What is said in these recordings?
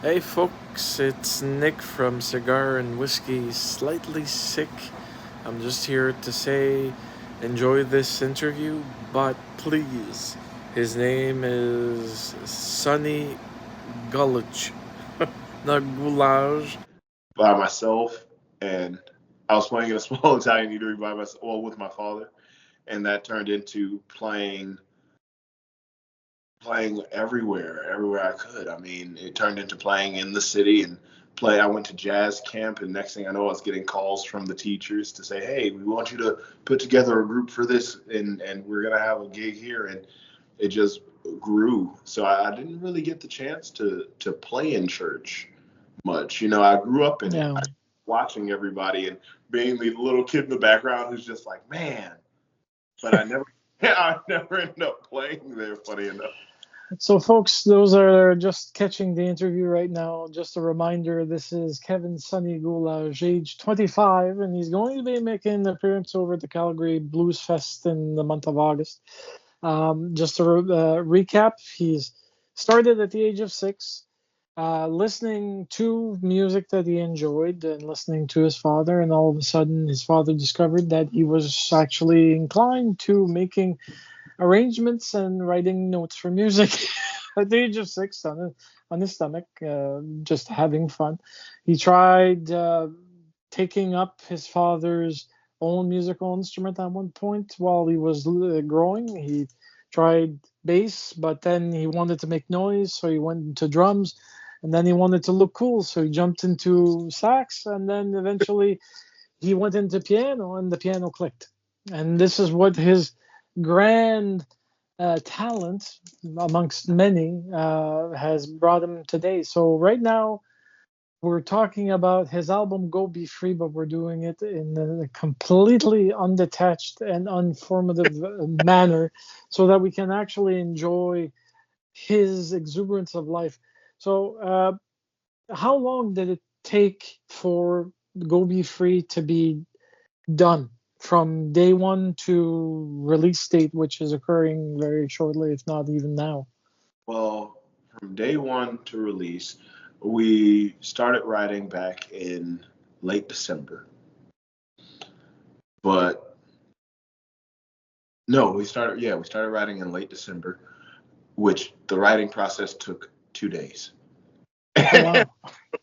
Hey folks, it's Nick from Cigar&Whiskey, slightly sick. I'm just here to say enjoy this interview, but please, his name is Sonny Gullage, not Goulage. By myself, and I was playing in a small Italian eatery by myself, well, with my father, and that turned into playing everywhere I could. I mean, it turned into playing in the city and play. I went to jazz camp, and next thing I know, I was getting calls from the teachers to say, "Hey, we want you to put together a group for this, and we're gonna have a gig here." And it just grew. So I didn't really get the chance to play in church much. I grew up in it, Yeah. watching everybody and being the little kid in the background who's just like, man. But I never, I never ended up playing there. Funny enough. So, folks, those are just catching the interview right now. Just a reminder, this is Kevin Sonny Gullage, age 25, and he's going to be making an appearance over at the Calgary Blues Fest in the month of August. Just to recap, he's started at the age of 6, listening to music that he enjoyed and listening to his father, and all of a sudden his father discovered that he was actually inclined to making arrangements and writing notes for music at the age of 6 on his stomach, just having fun. He tried taking up his father's own musical instrument at one point while he was growing. He tried bass, but then he wanted to make noise, so he went into drums. And then he wanted to look cool, so he jumped into sax. And then eventually he went into piano, and the piano clicked. And this is what his grand talent, amongst many, has brought him today. So right now, we're talking about his album Go Be Free, but we're doing it in a completely undetached and unformative manner so that we can actually enjoy his exuberance of life. So, how long did it take for Go Be Free to be done from day one to release date, which is occurring very shortly, if not even now? Well, from day one to release, we started writing back in late December. But no, we started writing in late December, which the writing process took 2 days. Oh, wow.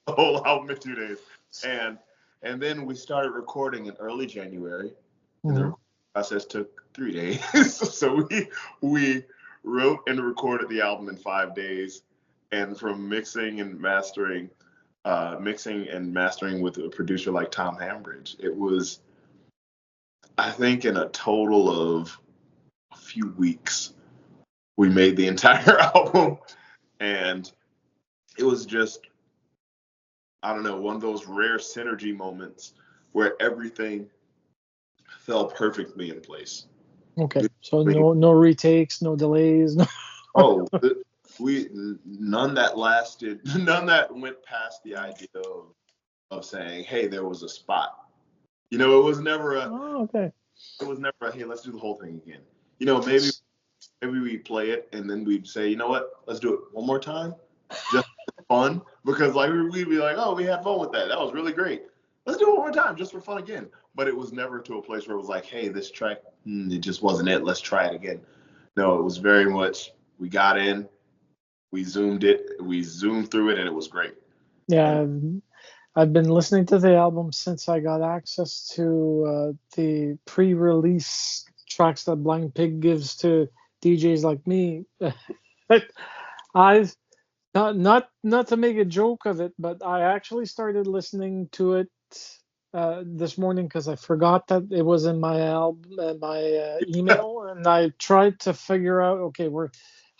The whole album in 2 days. And and then we started recording in early January, and the Mhm. recording process took 3 days. So we wrote and recorded the album in 5 days, and from mixing and mastering with a producer like Tom Hambridge, it was, I think, in a total of a few weeks we made the entire album, and it was just, I don't know, one of those rare synergy moments where everything fell perfectly in place. Okay, so I mean, no retakes, no delays. No. oh, we none that lasted, none that went past the idea of saying, hey, there was a spot. It was never Oh, okay. hey, let's do the whole thing again. Maybe we play it and then we'd say, you know what, let's do it one more time, just for fun, because like we'd be like, oh, we had fun with that. That was really great. Let's do it one more time just for fun again. But it was never to a place where it was like, hey, this track, it just wasn't it. Let's try it again. No, it was very much, we got in, we zoomed through it, and it was great. Yeah, And I've been listening to the album since I got access to the pre-release tracks that Blind Pig gives to DJs like me. I've not to make a joke of it, but I actually started listening to it this morning because I forgot that it was in my album, my email, and I tried to figure out, okay,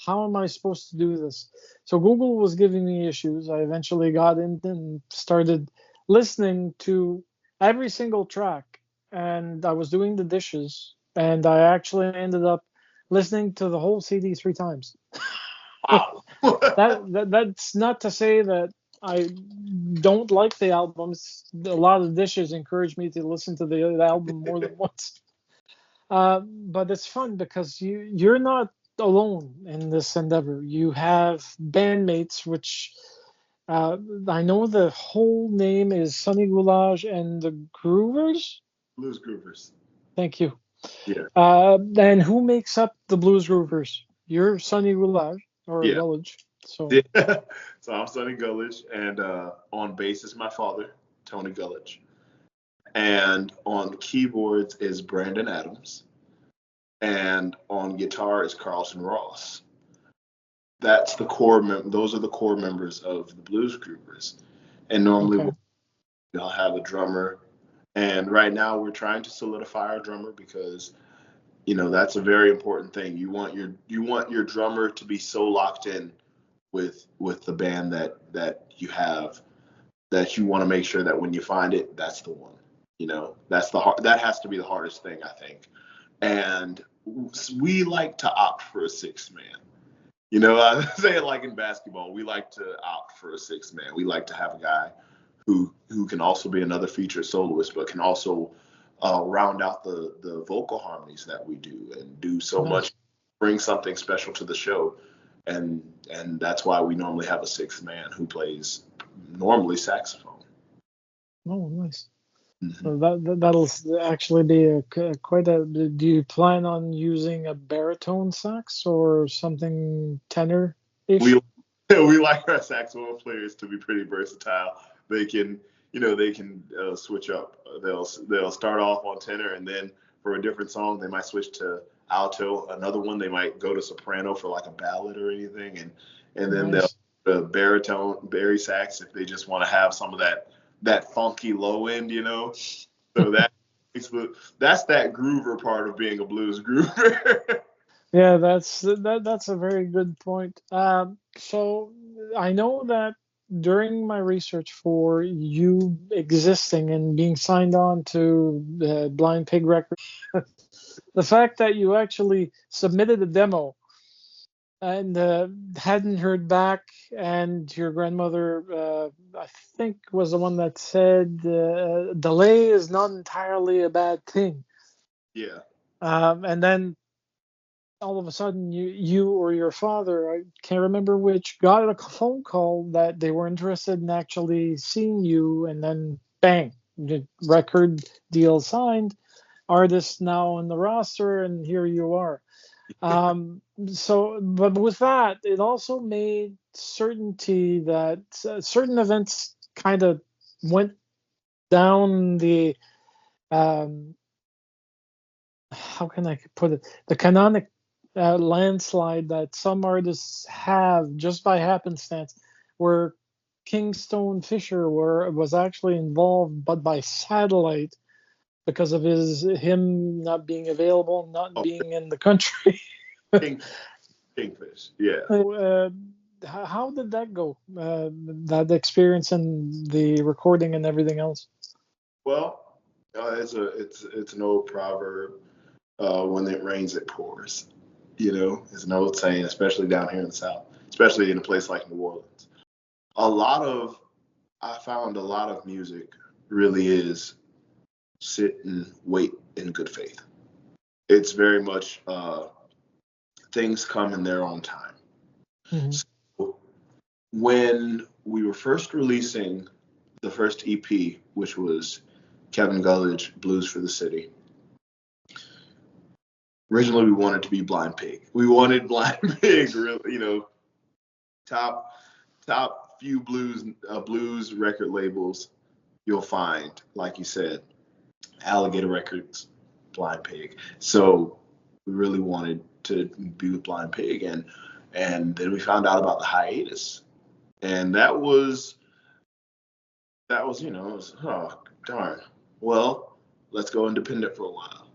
how am I supposed to do this? So Google was giving me issues. I eventually got in and started listening to every single track, and I was doing the dishes, and I actually ended up listening to the whole CD 3 times. wow. That's not to say that I don't like the albums. A lot of dishes encourage me to listen to the album more than once. But it's fun because you're not alone in this endeavor. You have bandmates, which I know the whole name is Sonny Gullage and the Groovers. Blues Groovers. Thank you. Yeah. And who makes up the Blues Groovers? You're Sonny Gullage or Yeah. Gullage. So Yeah. So I'm Sonny Gullage, and on bass is my father, Tony Gullage, and on keyboards is Brandon Adams, and on guitar is Carlton Ross. That's the core. Those are the core members of the Blues Groovers, and normally okay. we'll have a drummer. And right now we're trying to solidify our drummer because that's a very important thing. You want your drummer to be so locked in with the band that you have, that you want to make sure that when you find it, that's the one. That has to be the hardest thing, I think. And we like to opt for a sixth man. I say it like in basketball, we like to opt for a sixth man. We like to have a guy who can also be another featured soloist, but can also round out the vocal harmonies that we do, and do so much, Nice. bring something special to the show. And that's why we normally have a sixth man who plays normally saxophone. Oh, nice. Hmm. So that'll actually be quite a. Do you plan on using a baritone sax or something We tenor-ish? we like our saxophone players to be pretty versatile. They can switch up. They'll start off on tenor, and then for a different song they might switch to alto. Another one they might go to soprano for like a ballad or anything, and then they'll Nice. baritone, bari sax if they just want to have some of that funky low end. So that's that groover part of being a blues groover. Yeah, that's a very good point. So I know that during my research for you existing and being signed on to Blind Pig Records, the fact that you actually submitted a demo and hadn't heard back, and your grandmother, I think, was the one that said delay is not entirely a bad thing. Yeah. And then all of a sudden you or your father, I can't remember which, got a phone call that they were interested in actually seeing you, and then bang, the record deal signed, artist now on the roster, and here you are. But with that, it also made certainty that certain events kind of went down the um, how can I put it, the canonic landslide that some artists have just by happenstance, where Kingstone Fisher was actually involved, but by satellite because of him not being available, not Oh, being in the country. King, Kingfish. Yeah. So, how did that go? That experience and the recording and everything else. Well, it's an old proverb. When it rains, it pours. It's an old saying, especially down here in the South, especially in a place like New Orleans. I found a lot of music really is sit and wait in good faith. It's very much things come in their own time. Hmm. So when we were first releasing the first EP, which was Kevin Gullage, Blues for the City, originally we wanted to be Blind Pig. We wanted Blind Pig, really, top few blues record labels you'll find, like you said, Alligator Records, Blind Pig. So we really wanted to be with Blind Pig, and then we found out about the hiatus, and oh darn. Well, let's go independent for a while,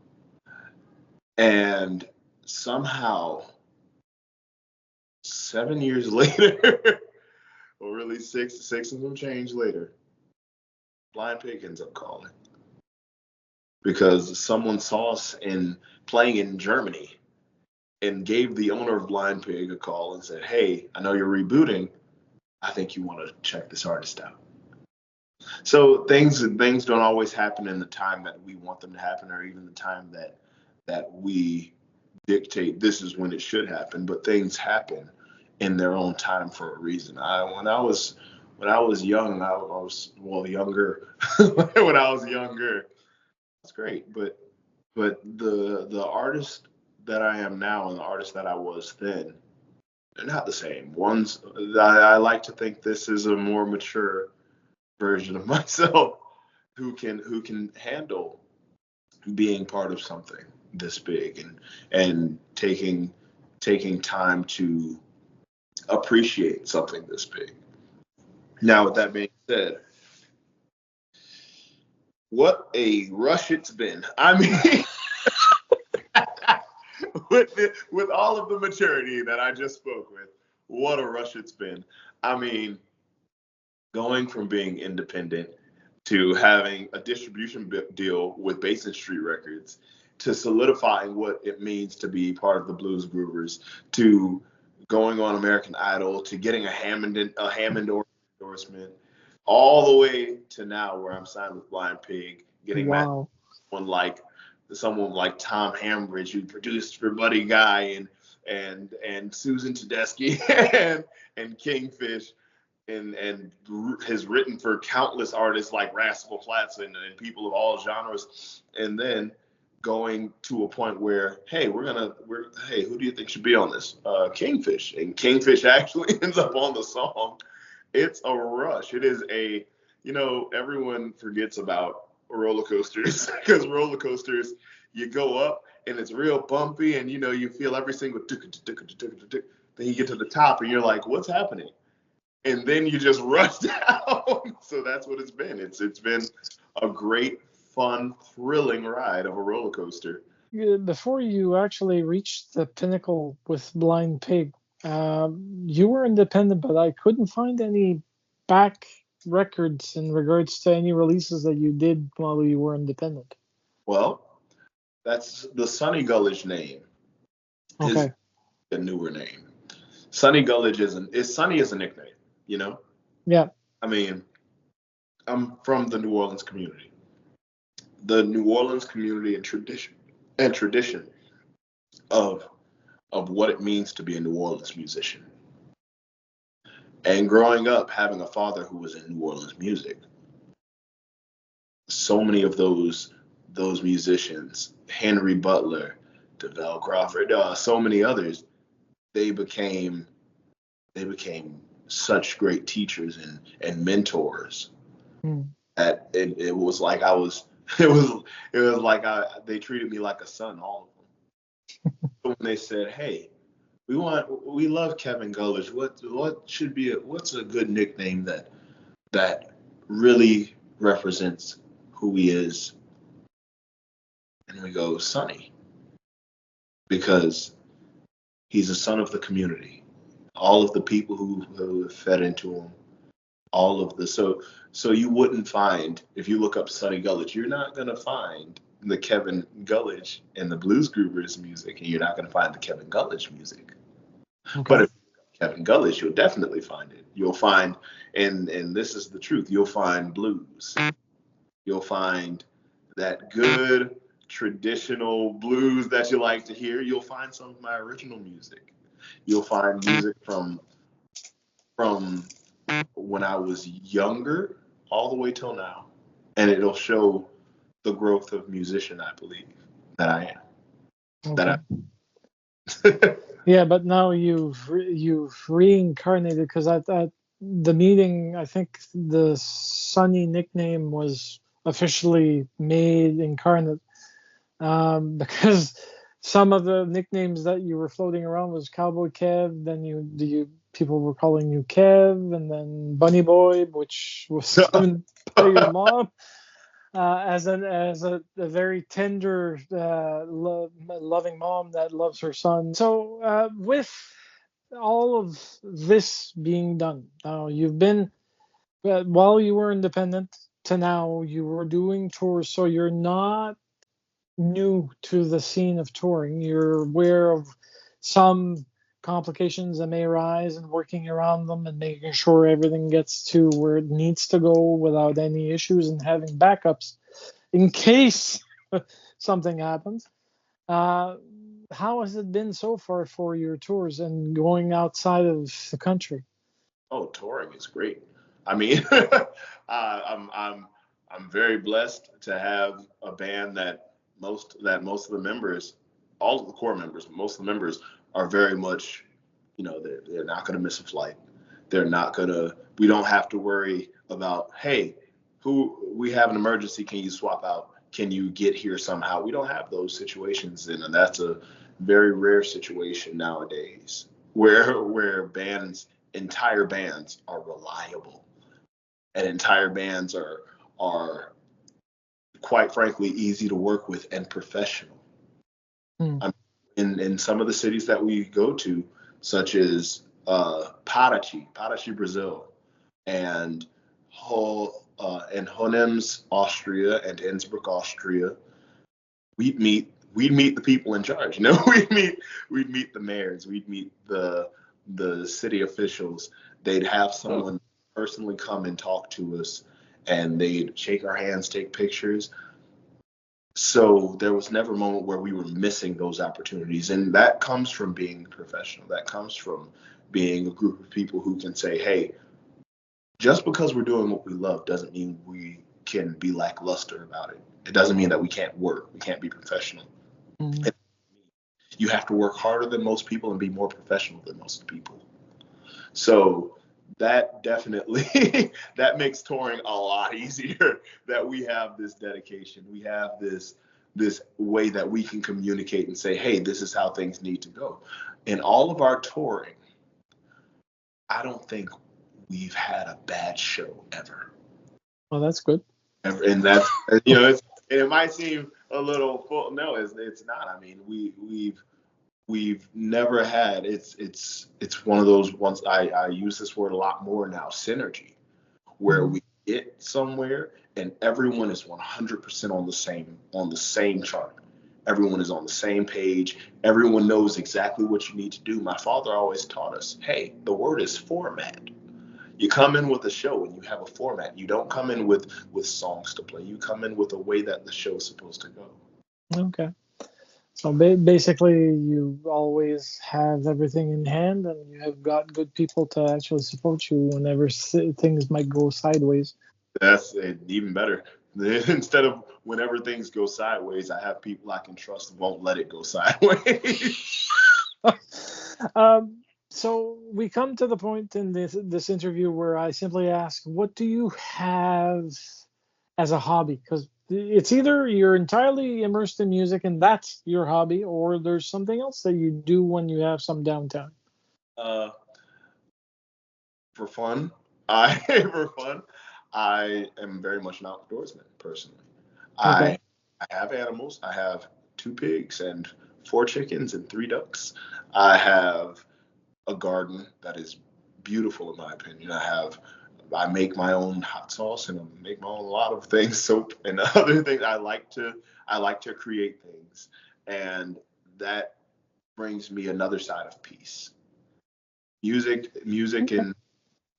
and somehow 7 years later, or really six and some change later, Blind Pig ends up calling because someone saw us playing in Germany and gave the owner of Blind Pig a call and said, "Hey, I know you're rebooting. I think you want to check this artist out." So things don't always happen in the time that we want them to happen, or even the time that we dictate this is when it should happen. But things happen in their own time for a reason. when I was young, I was well younger. When I was younger, it's great. But the artist that I am now and the artist that I was then, they're not the same. I like to think this is a more mature version of myself who can handle being part of something this big and taking time to appreciate something this big. Now, with that being said, what a rush it's been. I mean, with all of the maturity that I just spoke with, what a rush it's been. I mean, going from being independent to having a distribution deal with Basin Street Records to solidifying what it means to be part of the Blues Groovers to going on American Idol to getting a Hammond endorsement all the way to now where I'm signed with Blind Pig, getting Wow. someone like Tom Hambridge who produced for Buddy Guy and Susan Tedeschi and Kingfish and has written for countless artists like Rascal Flatts and people of all genres, and then going to a point where, hey, hey, who do you think should be on this? Kingfish, and Kingfish actually ends up on the song. It's a rush. It is everyone forgets about roller coasters because roller coasters, you go up and it's real bumpy and you feel every single then you get to the top and you're like, what's happening? And then you just rush down. So that's what it's been. It's been a great, fun, thrilling ride of a roller coaster. Before you actually reached the pinnacle with Blind Pig, you were independent, but I couldn't find any back records in regards to any releases that you did while you were independent. Well, that's the Sonny Gullage name. Okay. Is a newer name. Sonny Gullage is Sonny is a nickname, Yeah. I mean, I'm from the New Orleans community. The New Orleans community and tradition of what it means to be a New Orleans musician. And growing up, having a father who was in New Orleans music, so many of those musicians, Henry Butler, DeVell Crawford, so many others, they became such great teachers and mentors that it was like I was it was like they treated me like a son, all of them. So when they said, hey, we love Kevin Gullage, what's a good nickname that really represents who he is? And we go, Sonny, because he's a son of the community. All of the people who have fed into him, all of the so you wouldn't find, if you look up Sonny Gullage, you're not gonna find the Kevin Gullage and the Blues Groovers music, and you're not gonna find the Kevin Gullage music. Okay. But if Kevin Gullage, you'll definitely find it. You'll find, and this is the truth, you'll find blues. You'll find that good traditional blues that you like to hear. You'll find some of my original music. You'll find music from when I was younger all the way till now. And it'll show the growth of musician, I believe, that I am. Okay. Yeah, but now you've reincarnated, because at the meeting, I think the Sonny nickname was officially made incarnate, because some of the nicknames that you were floating around was Cowboy Kev, then people were calling you Kev, and then Bunny Boy, which was coming by your mom. As a very tender, loving mom that loves her son. So with all of this being done, now you've been, while you were independent to now, you were doing tours, so you're not new to the scene of touring. You're aware of some complications that may arise and working around them and making sure everything gets to where it needs to go without any issues and having backups in case something happens. How has it been so far for your tours and going outside of the country? Oh, touring is great. I mean, I'm very blessed to have a band that most of the members, all of the core members, most of the members are very much, they're not going to miss a flight. They're not going to. We don't have to worry about, hey, we have an emergency. Can you swap out? Can you get here somehow? We don't have those situations, and that's a very rare situation nowadays where entire bands are reliable, and entire bands are quite frankly easy to work with and professional. Mm. In some of the cities that we go to, such as Paraty, Brazil, and Honems, Austria, and Innsbruck, Austria, we'd meet the people in charge. We'd meet the mayors, we'd meet the city officials. They'd have someone personally come and talk to us, and they'd shake our hands, take pictures. So there was never a moment where we were missing those opportunities. And that comes from being professional. That comes from being a group of people who can say, hey, just because we're doing what we love doesn't mean we can be lackluster about it. It doesn't mean that we can't work. We can't be professional. Mm. You have to work harder than most people and be more professional than most people. So that definitely that makes touring a lot easier, that we have this dedication. We have this way that we can communicate and say, hey, this is how things need to go. In all of our touring, I don't think we've had a bad show ever. Well, that's good. And that's, it might seem a little full. No, it's not. I mean, we've never had, it's one of those ones, I use this word a lot more now, synergy, where we get somewhere and everyone is 100% on the same chart. Everyone is on the same page. Everyone knows exactly what you need to do. My father always taught us, hey, the word is format. You come in with a show and you have a format. You don't come in with songs to play. You come in with a way that the show is supposed to go. Okay. So basically, you always have everything in hand, and you have got good people to actually support you whenever things might go sideways. That's even better. Instead of whenever things go sideways, I have people I can trust and won't let it go sideways. So we come to the point in this interview where I simply ask, what do you have as a hobby? Because it's either you're entirely immersed in music and that's your hobby, or there's something else that you do when you have some downtime. For fun, I am very much an outdoorsman personally. Okay. I have animals. I have 2 pigs and 4 chickens and 3 ducks. I have a garden that is beautiful in my opinion. I make my own hot sauce and I make my own a lot of things, soap and other things. I like to create things, and that brings me another side of peace. Music Okay.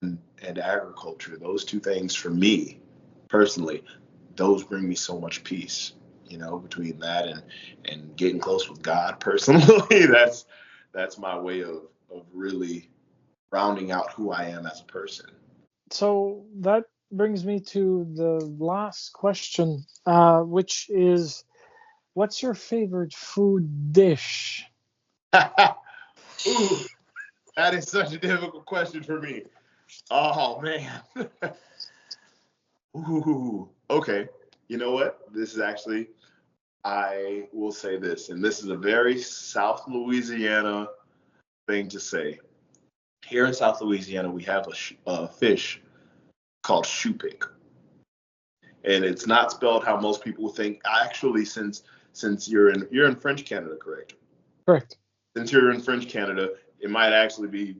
and agriculture. Those 2 things for me personally, those bring me so much peace. Between that and getting close with God personally, that's my way of really rounding out who I am as a person. So that brings me to the last question, which is, what's your favorite food dish? Ooh, that is such a difficult question for me. Oh man. Ooh, okay. You know what? This is actually, I will say this, and this is a very South Louisiana thing to say. Here in South Louisiana, we have a fish called shoepick, and it's not spelled how most people think. Actually, since you're in French Canada, correct? Correct. Since you're in French Canada, it might actually be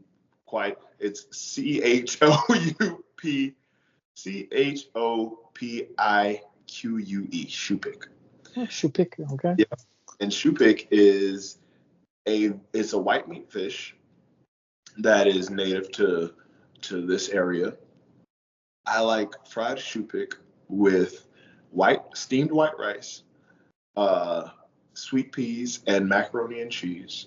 it's Chopique, shoepick. Oh, shoepick. Okay. Yeah, and shoepick is it's a white meat fish that is native to this area. I like fried shoepick with steamed white rice, sweet peas, and macaroni and cheese.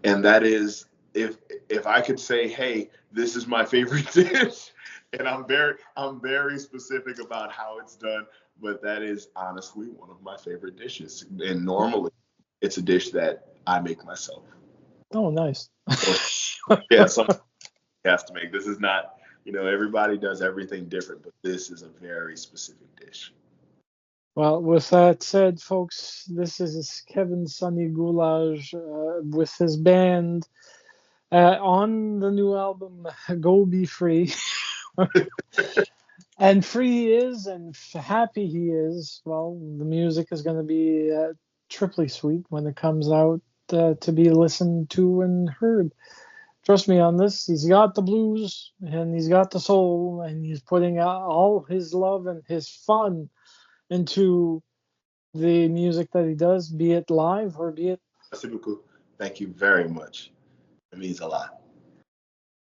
And that is, if I could say, hey, this is my favorite dish, And I'm very specific about how it's done, but that is honestly one of my favorite dishes. And normally it's a dish that I make myself. Oh, nice. Or yeah, something I have to make. This is not, everybody does everything different, but this is a very specific dish. Well, with that said, folks, this is Kevin Sonny Gullage with his band on the new album, Go Be Free. And free he is, and happy he is. Well, the music is going to be triply sweet when it comes out to be listened to and heard. Trust me on this. He's got the blues and he's got the soul, and he's putting out all his love and his fun into the music that he does, be it live or be it. Thank you very much. It means a lot.